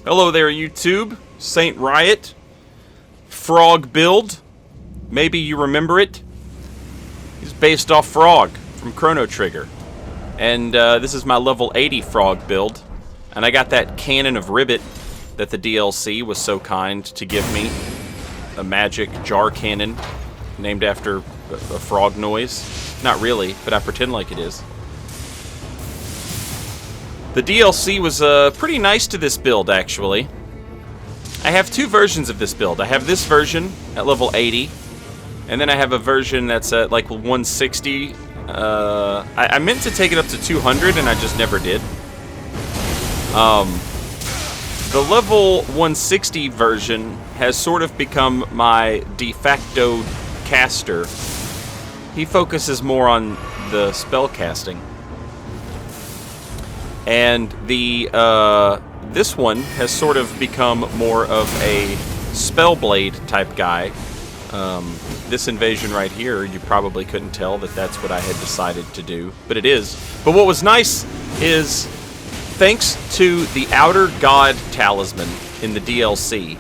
Hello there, YouTube. Saint Riot. Frog build. Maybe you remember it. He's based off Frog from Chrono Trigger. And this is my level 80 Frog build. And I got that cannon of ribbit that the DLC was so kind to give me. A magic jar cannon named after a frog noise. Not really, but I pretend like it is. The DLC was pretty nice to this build, actually. I have two versions of this build. I have this version at level 80, and then I have a version that's at like 160. I meant to take it up to 200, and I just never did. The level 160 version has sort of become my de facto caster. He focuses more on the spell casting. And the this one has sort of become more of a Spellblade type guy. This invasion right here, you probably couldn't tell that that's what I had decided to do, but it is. But what was nice is, thanks to the Outer God Talisman in the DLC,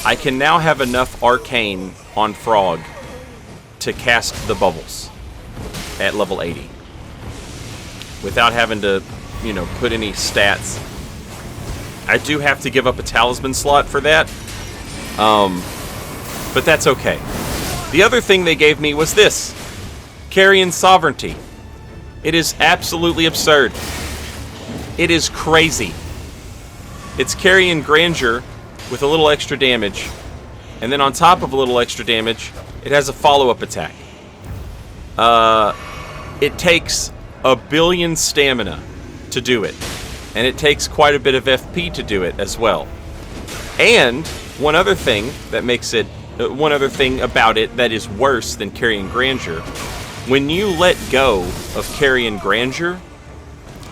I can now have enough Arcane on Frog to cast the bubbles at level 80. Without having to, you know, put any stats. I do have to give up a talisman slot for that, but that's okay. The other thing they gave me was this, Carian Sovereignty. It is absolutely absurd. It is crazy. It's Carian Grandeur with a little extra damage, and then on top of a little extra damage, it has a follow-up attack. It takes 1 billion stamina to do it, and it takes quite a bit of FP to do it as well. And one other thing that makes it, one other thing about it that is worse than Carian Grandeur, when you let go of Carian Grandeur,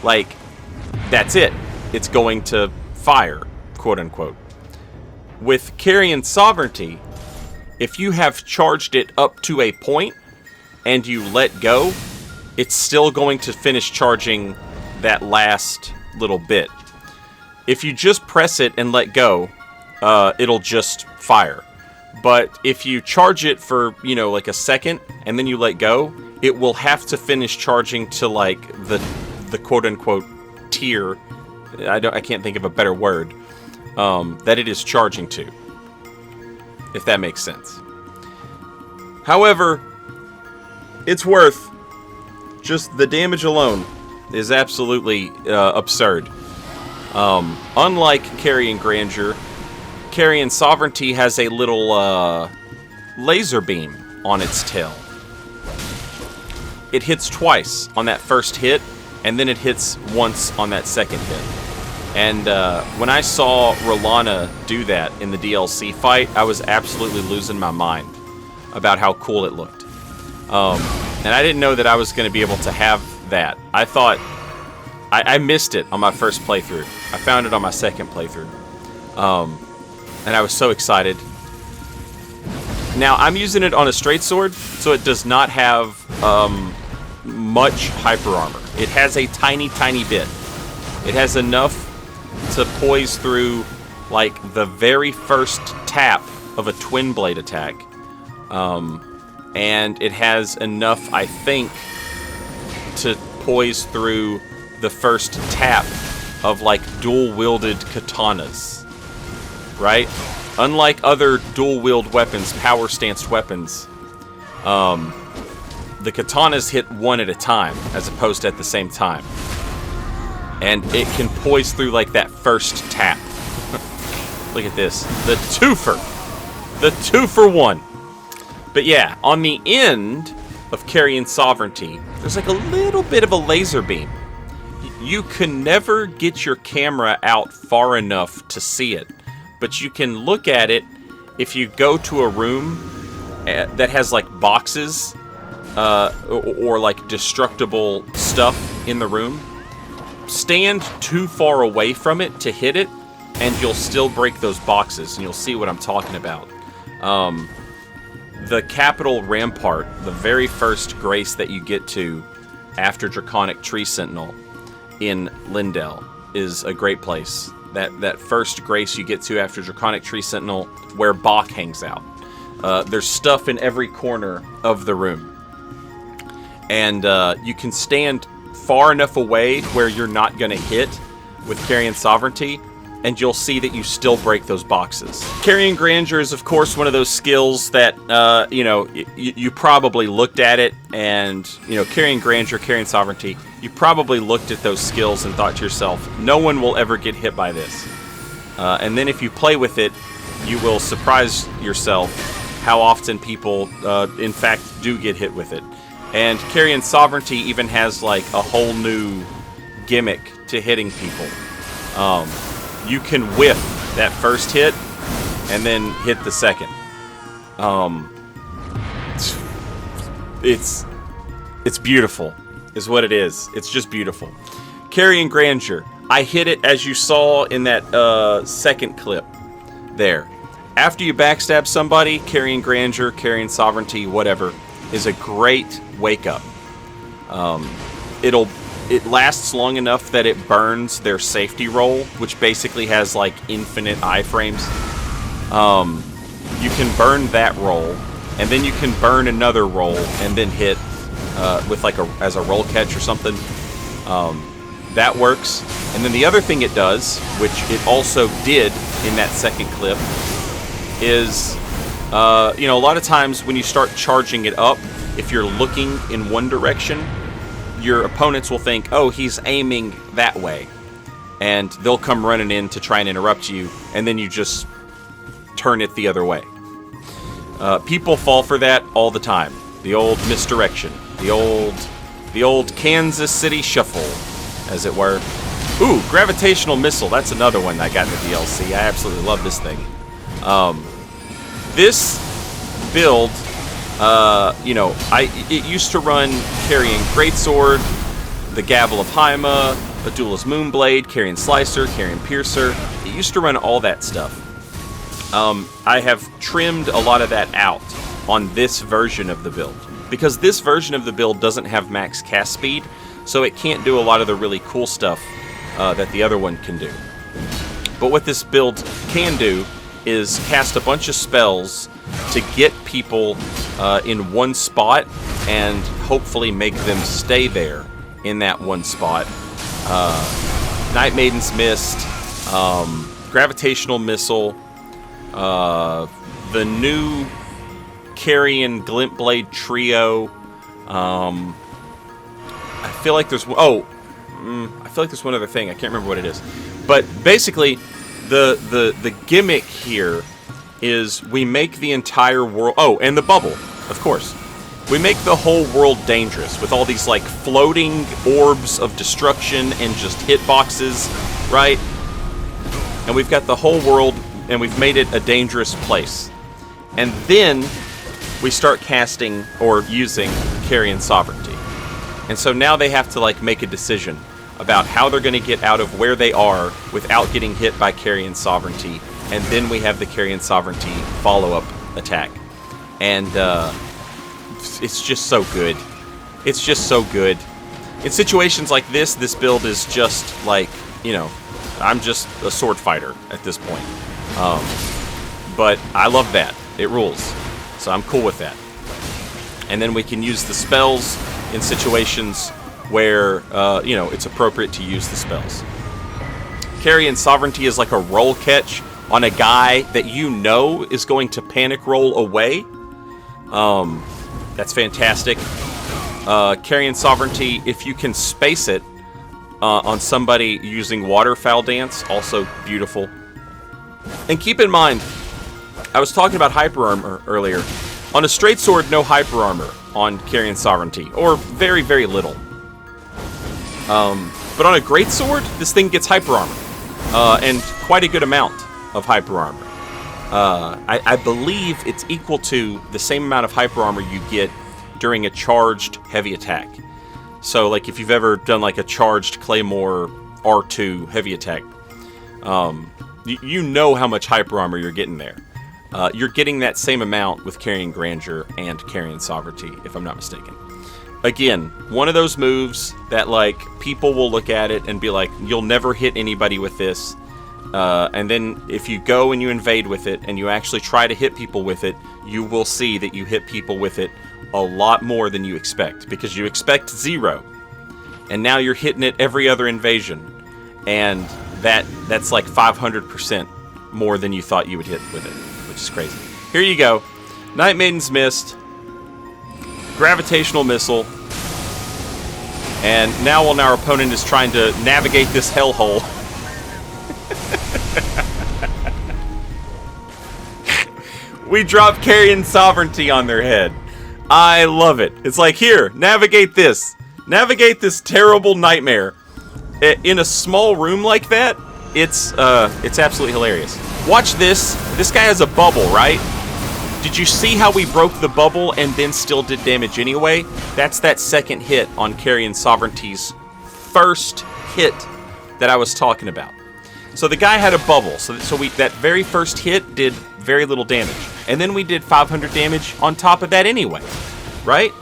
like, that's it. It's going to fire, quote unquote. With Carian Sovereignty, if you have charged it up to a point and you let go, it's still going to finish charging that last little bit. If you just press it and let go, it'll just fire. But if you charge it for, you know, like a second and then you let go, it will have to finish charging to like the quote unquote tier. I can't think of a better word that it is charging to, if that makes sense. However, it's worth just the damage alone is absolutely absurd. Unlike Carian Grandeur, Carian Sovereignty has a little laser beam on its tail. It hits twice on that first hit, and then it hits once on that second hit. And when I saw Rolana do that in the DLC fight, I was absolutely losing my mind about how cool it looked. And I didn't know that I was going to be able to have that. I thought I missed it on my first playthrough. I found it on my second playthrough. And I was so excited. Now, I'm using it on a straight sword, so it does not have much hyper armor. It has a tiny, tiny bit. It has enough to poise through, like, the very first tap of a twin blade attack. And it has enough, I think, to poise through the first tap of, like, dual-wielded katanas. Right? Unlike other dual-wield weapons, power-stanced weapons, the katanas hit one at a time, as opposed to at the same time. And it can poise through, like, that first tap. Look at this. The twofer. The 2-for-1. But yeah, on the end of Carian Sovereignty, there's like a little bit of a laser beam. You can never get your camera out far enough to see it, but you can look at it if you go to a room that has like boxes or like destructible stuff in the room. Stand too far away from it to hit it, and you'll still break those boxes, and you'll see what I'm talking about. The Capital Rampart, the very first grace that you get to after Draconic Tree Sentinel in Lindell, is a great place that first grace you get to after Draconic Tree Sentinel, where Bach hangs out. There's stuff in every corner of the room. And you can stand far enough away where you're not going to hit with Carian Sovereignty, and you'll see that you still break those boxes. Carian Grandeur is, of course, one of those skills that, you probably looked at it, and, Carian Grandeur, Carian Sovereignty, you probably looked at those skills and thought to yourself, no one will ever get hit by this. And then if you play with it, you will surprise yourself how often people, in fact, do get hit with it. And Carian Sovereignty even has, like, a whole new gimmick to hitting people. You can whiff that first hit and then hit the second. It's beautiful, is what it is. It's just beautiful. Carian Grandeur. I hit it as you saw in that second clip there. After you backstab somebody, Carian Grandeur, Carian Sovereignty, whatever, is a great wake up. It lasts long enough that it burns their safety roll, which basically has like infinite iframes. You can burn that roll, and then you can burn another roll and then hit with like as a roll catch or something. That works. And then the other thing it does, which it also did in that second clip, is a lot of times when you start charging it up, if you're looking in one direction, your opponents will think, oh, he's aiming that way. And they'll come running in to try and interrupt you, and then you just turn it the other way. People fall for that all the time. The old misdirection. The old Kansas City shuffle, as it were. Ooh, Gravitational Missile. That's another one I got in the DLC. I absolutely love this thing. This build, it used to run Carian Greatsword, the Gavel of Haima, Adula's Moonblade, Carian Slicer, Carian Piercer. It used to run all that stuff. I have trimmed a lot of that out on this version of the build, because this version of the build doesn't have max cast speed, so it can't do a lot of the really cool stuff that the other one can do. But what this build can do is cast a bunch of spells to get people in one spot and hopefully make them stay there in that one spot. Night Maiden's Mist, Gravitational Missile, the new Carian Glintblade Trio. I feel like there's one other thing. I can't remember what it is. But basically, the gimmick here is we make the entire world... Oh, and the bubble, of course. We make the whole world dangerous with all these, like, floating orbs of destruction and just hitboxes, right? And we've got the whole world, and we've made it a dangerous place. And then we start casting or using Carian Sovereignty. And so now they have to, like, make a decision about how they're going to get out of where they are without getting hit by Carian Sovereignty. And then we have the Carian Sovereignty follow-up attack. And it's just so good. It's just so good. In situations like this build is just like, I'm just a sword fighter at this point. But I love that. It rules. So I'm cool with that. And then we can use the spells in situations where, it's appropriate to use the spells. Carian Sovereignty is like a roll catch on a guy that is going to panic roll away. That's fantastic. Carian Sovereignty, if you can space it on somebody using Waterfowl Dance, also beautiful. And keep in mind, I was talking about Hyper Armor earlier. On a straight sword, no Hyper Armor on Carian Sovereignty, or very, very little. But on a great sword, this thing gets Hyper Armor, and quite a good amount of Hyper Armor. I believe it's equal to the same amount of Hyper Armor you get during a charged heavy attack. So, like, if you've ever done, like, a charged Claymore R2 heavy attack, you know how much Hyper Armor you're getting there. You're getting that same amount with Carian Grandeur and Carian Sovereignty, if I'm not mistaken. Again, one of those moves that, like, people will look at it and be like, you'll never hit anybody with this. And then if you go and you invade with it and you actually try to hit people with it, you will see that you hit people with it a lot more than you expect, because you expect 0. And now you're hitting it every other invasion. And that's like 500% more than you thought you would hit with it, which is crazy. Here you go. Night Maiden's Mist. Gravitational Missile. And now when our opponent is trying to navigate this hellhole... we drop Carian Sovereignty on their head. I love it. It's like, here, navigate this. Navigate this terrible nightmare. In a small room like that, it's absolutely hilarious. Watch this. This guy has a bubble, right? Did you see how we broke the bubble and then still did damage anyway? That's that second hit on Carian Sovereignty's first hit that I was talking about. So the guy had a bubble, so that very first hit did very little damage. And then we did 500 damage on top of that anyway, right?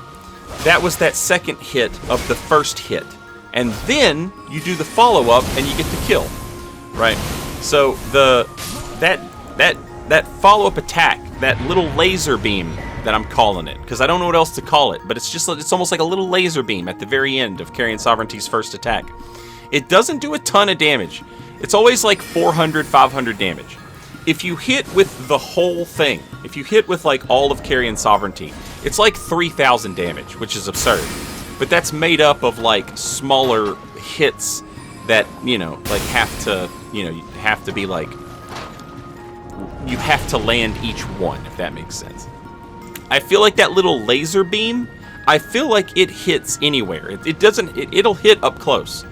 That was that second hit of the first hit. And then you do the follow-up and you get the kill, right? So that follow-up attack, that little laser beam that I'm calling it, because I don't know what else to call it, but it's almost like a little laser beam at the very end of Carian Sovereignty's first attack. It doesn't do a ton of damage. It's always like 400, 500 damage. If you hit with the whole thing, if you hit with like all of Carian Sovereignty, it's like 3,000 damage, which is absurd. But that's made up of like smaller hits that, like have to be like, you have to land each one, if that makes sense. I feel like that little laser beam, I feel like it hits anywhere. It'll hit up close.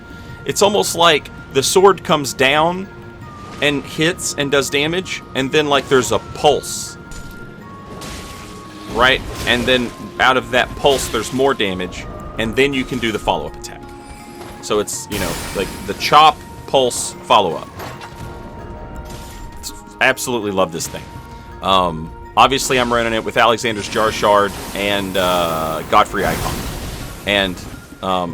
It's almost like the sword comes down and hits and does damage, and then like there's a pulse, right? And then out of that pulse there's more damage, and then you can do the follow-up attack. So it's, like the chop, pulse, follow-up. Absolutely love this thing. Obviously I'm running it with Alexander's Jar Shard and Godfrey Icon. And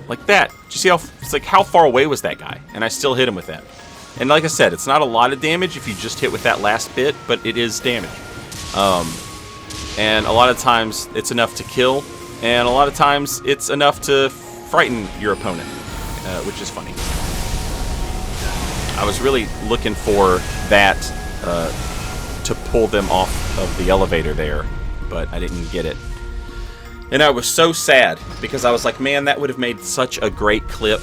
like that. Did you see how far away was that guy? And I still hit him with that. And like I said, it's not a lot of damage if you just hit with that last bit, but it is damage. And a lot of times it's enough to kill, and a lot of times it's enough to frighten your opponent, which is funny. I was really looking for that to pull them off of the elevator there, but I didn't get it. And I was so sad, because I was like, man, that would have made such a great clip.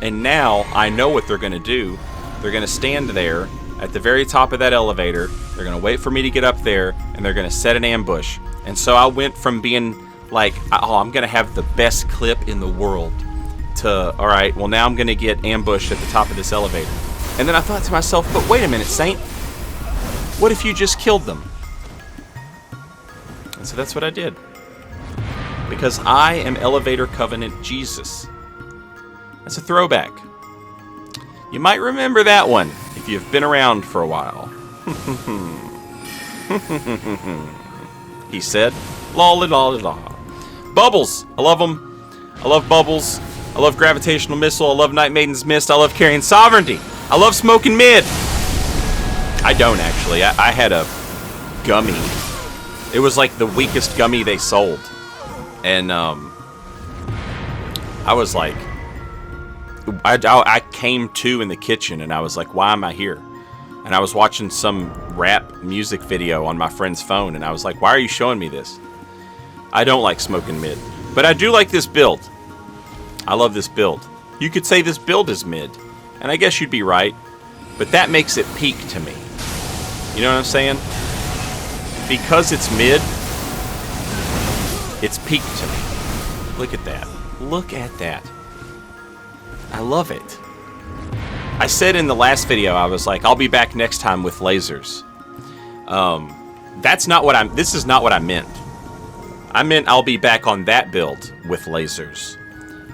And now I know what they're going to do. They're going to stand there at the very top of that elevator. They're going to wait for me to get up there, and they're going to set an ambush. And so I went from being like, oh, I'm going to have the best clip in the world, to, all right, well, now I'm going to get ambushed at the top of this elevator. And then I thought to myself, but wait a minute, Saint. What if you just killed them? And so that's what I did. Because I am Elevator Covenant Jesus. That's a throwback. You might remember that one if you've been around for a while. He said, lolly lolly law. Bubbles! I love them. I love Bubbles. I love Gravitational Missile. I love Night Maiden's Mist. I love Carian Sovereignty. I love Smoking Mid. I don't, actually. I had a gummy. It was like the weakest gummy they sold. And I was like, I came to in the kitchen, and I was like, why am I here? And I was watching some rap music video on my friend's phone, and I was like, why are you showing me this? I don't like Smoking Mid, but I do like this build. I love this build. You could say this build is mid, and I guess you'd be right, but that makes it peak to me. You know what I'm saying? Because it's mid, it's peak to me. Look at that. Look at that. I love it. I said in the last video, I was like, I'll be back next time with lasers. That's not what this is not what I meant. I meant I'll be back on that build with lasers.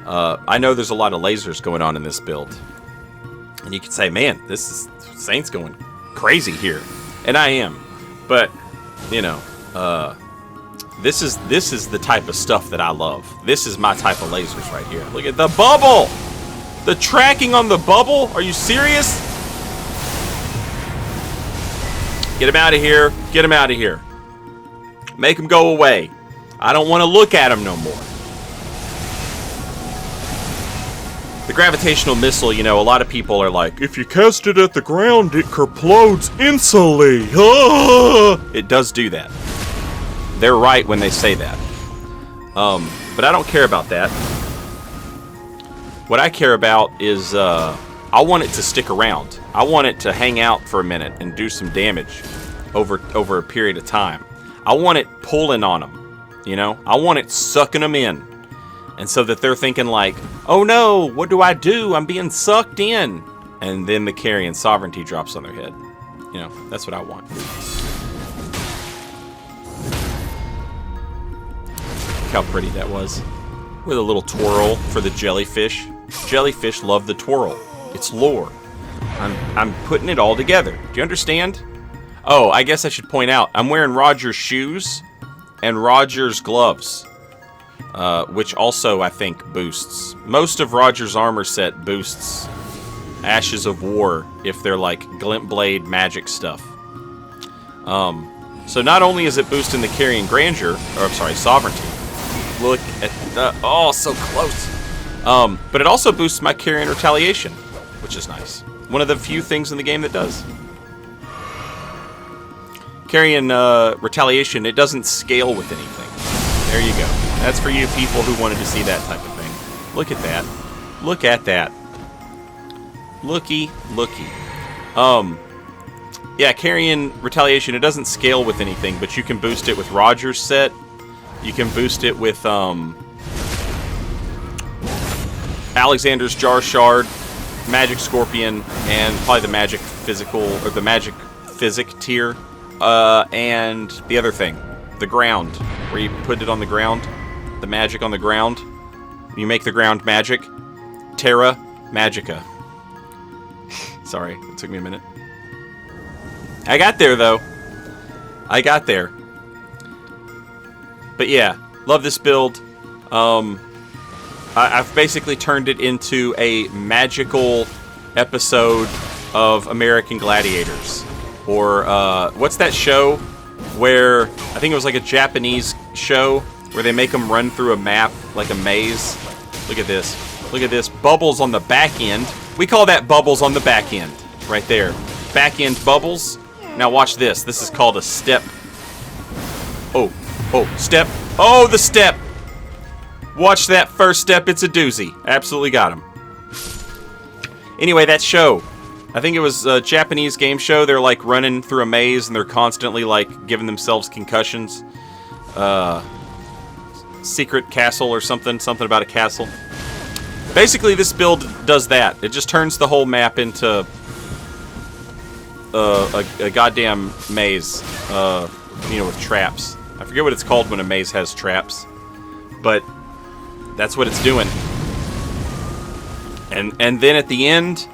I know there's a lot of lasers going on in this build. And you could say, man, this is Saint's going crazy here. And I am. But, you know, this is the type of stuff that I love. This is my type of lasers right here. Look at the bubble! The tracking on the bubble? Are you serious? Get him out of here. Get him out of here. Make him go away. I don't want to look at him no more. The gravitational missile, you know, a lot of people are like, if you cast it at the ground, it kerplodes instantly. It does do that. They're right when they say that. But I don't care about that. What I care about is, I want it to stick around. I want it to hang out for a minute and do some damage over a period of time. I want it pulling on them, you know? I want it sucking them in. And so that they're thinking like, oh no, what do? I'm being sucked in. And then the Carian Sovereignty drops on their head. You know, that's what I want. Look how pretty that was. With a little twirl for the jellyfish. Jellyfish love the twirl. It's lore. I'm putting it all together. Do you understand? Oh, I guess I should point out, I'm wearing Roger's shoes and Roger's gloves. Which also, I think, boosts. Most of Roger's armor set boosts Ashes of War if they're like glint blade magic stuff. So not only is it boosting the Carian Grandeur, or I'm sorry, Sovereignty. Look at the, oh, so close. But it also boosts my Carian Retaliation, which is nice. One of the few things in the game that does. Carian Retaliation, it doesn't scale with anything. There you go. That's for you people who wanted to see that type of thing. Look at that. Look at that. Looky, looky. Yeah, Carian Retaliation, it doesn't scale with anything, but you can boost it with Roger's set. You can boost it with Alexander's Jar Shard, Magic Scorpion, and probably the Magic Physical, or the Magic Physic tier. And the other thing, the ground, where you put it on the ground. The magic on the ground. You make the ground magic. Terra Magica. Sorry, it took me a minute. I got there, though. I got there. But yeah, love this build. I've basically turned it into a magical episode of American Gladiators. Or, what's that show where, I think it was like a Japanese show, where they make them run through a map like a maze. Look at this. Look at this. Bubbles on the back end. We call that bubbles on the back end. Right there. Back end bubbles. Now watch this. This is called a step. Oh. Oh. Step. Oh, the step. Watch that first step. It's a doozy. Absolutely got him. Anyway, that show. I think it was a Japanese game show. They're like running through a maze and they're constantly like giving themselves concussions. Secret castle or something about a castle. Basically, this build does that. It just turns the whole map into a goddamn maze, you know, with traps. I forget what it's called when a maze has traps, but that's what it's doing. And then at the end,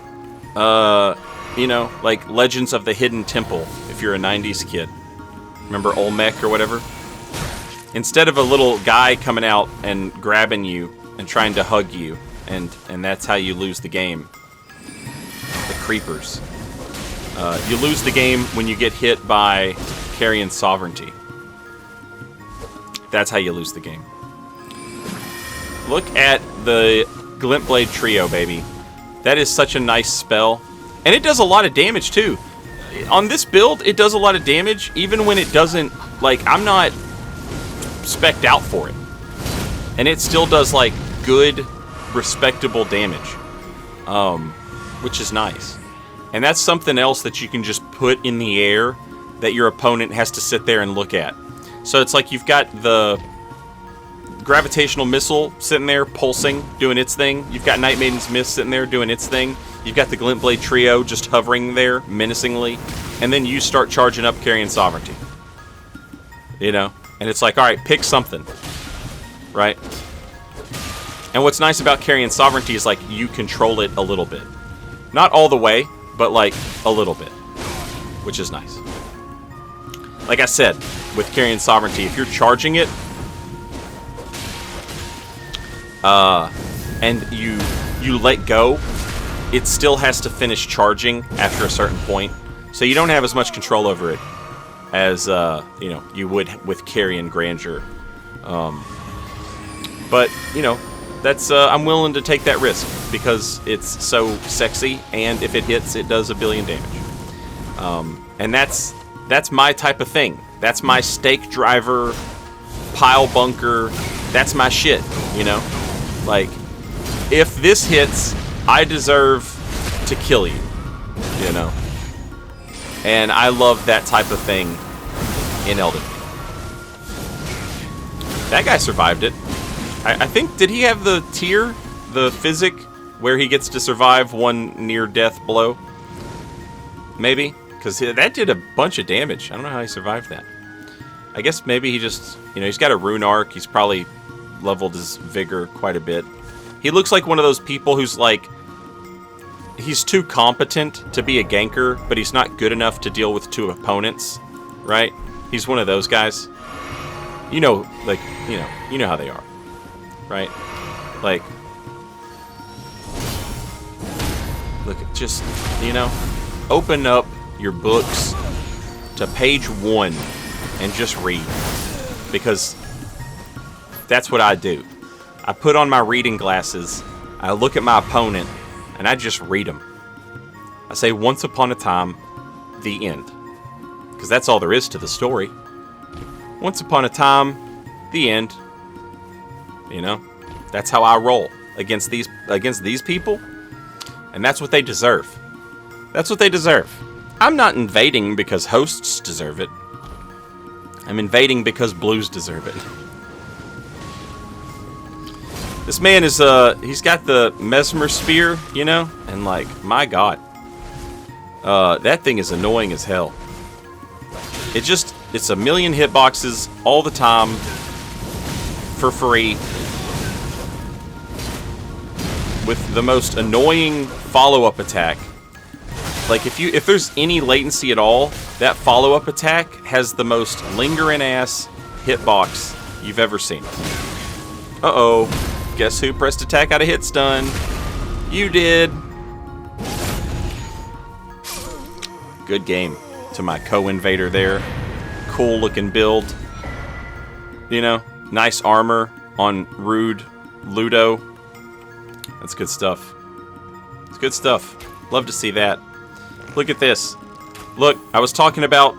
you know, like Legends of the Hidden Temple, if you're a 90s kid. Remember Olmec or whatever? Instead of a little guy coming out and grabbing you and trying to hug you, and that's how you lose the game. The creepers. You lose the game when you get hit by Carian Sovereignty. That's how you lose the game. Look at the Glintblade Trio, baby. That is such a nice spell. And it does a lot of damage, too. On this build, it does a lot of damage, even when it doesn't, like, I'm not spec'd out for it. And it still does, like, good, respectable damage. Which is nice. And that's something else that you can just put in the air that your opponent has to sit there and look at. So it's like you've got the gravitational missile sitting there, pulsing, doing its thing. You've got Night Maiden's Mist sitting there, doing its thing. You've got the Glintblade Trio just hovering there, menacingly. And then you start charging up Carian Sovereignty. You know? And it's like, alright, pick something. Right? And what's nice about Carian Sovereignty is, like, you control it a little bit. Not all the way, but, like, a little bit. Which is nice. Like I said, with Carian Sovereignty, if you're charging it, and you let go, it still has to finish charging after a certain point. So you don't have as much control over it as you know, you would with Carian grandeur. But you know, that's I'm willing to take that risk because it's so sexy, and if it hits, it does 1 billion damage. And that's my type of thing. That's my stake driver, pile bunker. That's my shit. You know, like if this hits, I deserve to kill you. You know, and I love that type of thing in Elden. That guy survived it. I think, did he have the tier, the physic, where he gets to survive one near-death blow? Maybe? Because that did a bunch of damage. I don't know how he survived that. I guess maybe he just, you know, he's got a rune arc. He's probably leveled his vigor quite a bit. He looks like one of those people who's like, he's too competent to be a ganker, but he's not good enough to deal with 2 opponents, right? He's one of those guys. You know, like, you know how they are. Right? Like, look, just, you know, open up your books to page 1 and just read. Because that's what I do. I put on my reading glasses, I look at my opponent, and I just read them. I say, once upon a time, the end. Because that's all there is to the story. Once upon a time, the end. You know, that's how I roll against these people, and that's what they deserve. That's what they deserve. I'm not invading because hosts deserve it. I'm invading because blues deserve it. This man is he's got the mesmer spear, you know, and like, my God, that thing is annoying as hell. It's 1 million hitboxes all the time for free. With the most annoying follow-up attack. Like, if there's any latency at all, that follow-up attack has the most lingering-ass hitbox you've ever seen. Uh-oh. Guess who pressed attack out of hit stun? You did. Good game to my co-invader there. Cool-looking build. You know, nice armor on Rude Ludo. That's good stuff. It's good stuff. Love to see that. Look at this. Look, I was talking about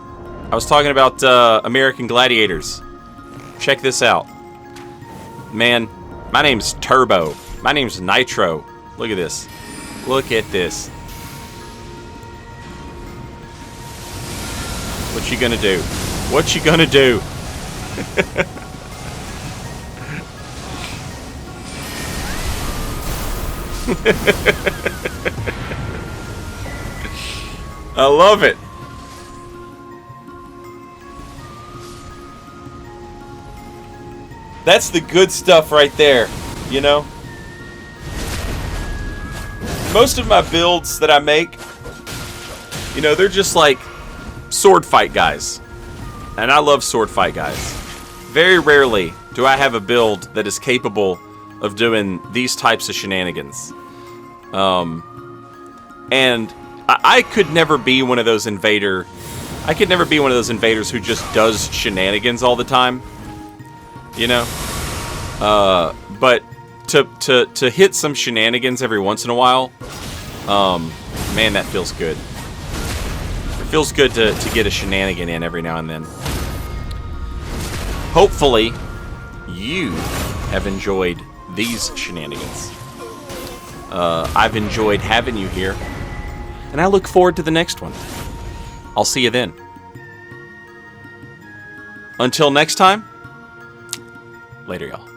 American Gladiators. Check this out. Man, my name's Turbo. My name's Nitro. Look at this. Look at this. What you gonna do? What you gonna do? I love it. That's the good stuff right there, you know? Most of my builds that I make, you know, they're just like sword fight guys. And I love sword fight guys. Very rarely do I have a build that is capable of doing these types of shenanigans. And I could never be one of those invaders who just does shenanigans all the time. You know? But to hit some shenanigans every once in a while, man, that feels good. It feels good to get a shenanigan in every now and then. Hopefully, you have enjoyed these shenanigans. I've enjoyed having you here, and I look forward to the next one. I'll see you then. Until next time, later, y'all.